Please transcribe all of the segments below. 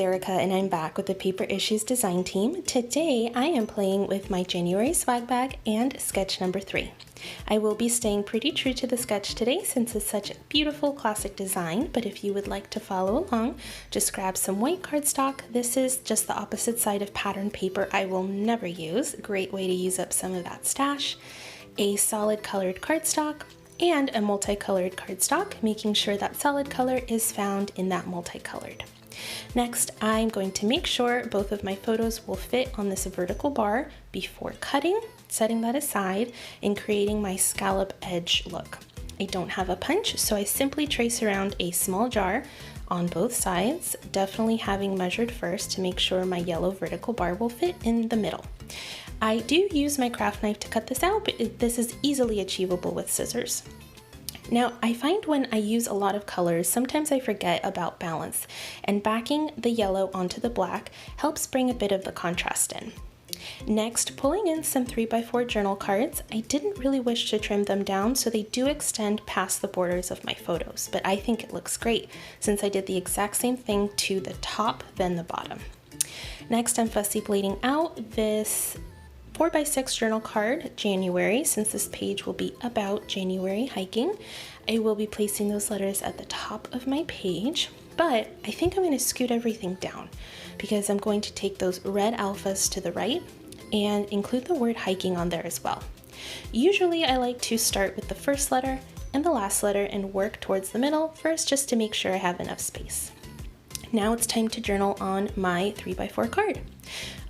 Erica and I'm back with the Paper Issues design team. Today I am playing with my January swag bag and sketch number 3. I will be staying pretty true to the sketch today since it's such a beautiful classic design, but if you would like to follow along, just grab some white cardstock. This is just the opposite side of pattern paper I will never use. Great way to use up some of that stash. A solid colored cardstock and a multicolored cardstock, making sure that solid color is found in that multicolored. Next, I'm going to make sure both of my photos will fit on this vertical bar before cutting, setting that aside, and creating my scallop edge look. I don't have a punch, so I simply trace around a small jar on both sides, definitely having measured first to make sure my yellow vertical bar will fit in the middle. I do use my craft knife to cut this out, but this is easily achievable with scissors. Now, I find when I use a lot of colors, sometimes I forget about balance, and backing the yellow onto the black helps bring a bit of the contrast in. Next, pulling in some 3x4 journal cards. I didn't really wish to trim them down, so they do extend past the borders of my photos, but I think it looks great since I did the exact same thing to the top then the bottom. Next, I'm fussy blading out this 4x6 journal card, January, since this page will be about January hiking. I will be placing those letters at the top of my page, but I think I'm going to scoot everything down because I'm going to take those red alphas to the right and include the word hiking on there as well. Usually I like to start with the first letter and the last letter and work towards the middle first just to make sure I have enough space. Now it's time to journal on my 3x4 card.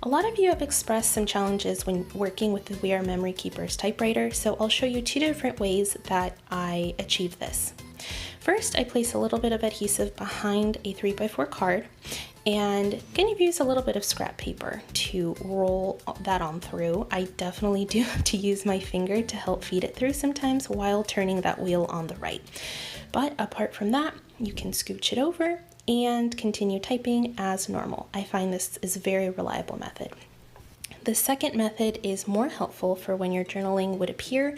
A lot of you have expressed some challenges when working with the We Are Memory Keepers typewriter, so I'll show you 2 different ways that I achieve this. First, I place a little bit of adhesive behind a 3x4 card and kind of use a little bit of scrap paper to roll that on through. I definitely do have to use my finger to help feed it through sometimes while turning that wheel on the right. But apart from that, you can scooch it over and continue typing as normal. I find this is a very reliable method. The second method is more helpful for when your journaling would appear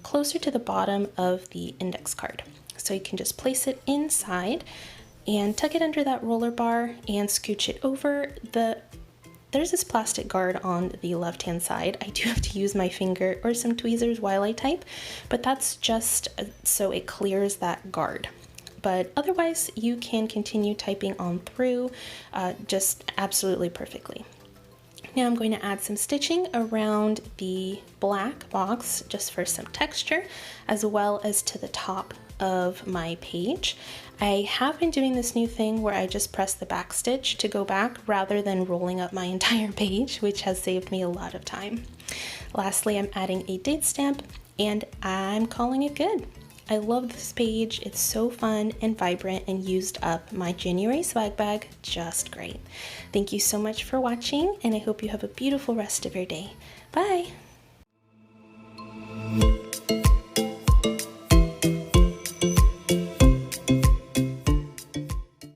closer to the bottom of the index card. So you can just place it inside and tuck it under that roller bar and scooch it over. There's this plastic guard on the left-hand side. I do have to use my finger or some tweezers while I type, but that's just so it clears that guard. But otherwise, you can continue typing on through just absolutely perfectly. Now I'm going to add some stitching around the black box just for some texture, as well as to the top of my page. I have been doing this new thing where I just press the back stitch to go back rather than rolling up my entire page, which has saved me a lot of time. Lastly, I'm adding a date stamp and I'm calling it good. I love this page. It's so fun and vibrant and used up my January swag bag just great. Thank you so much for watching and I hope you have a beautiful rest of your day. Bye!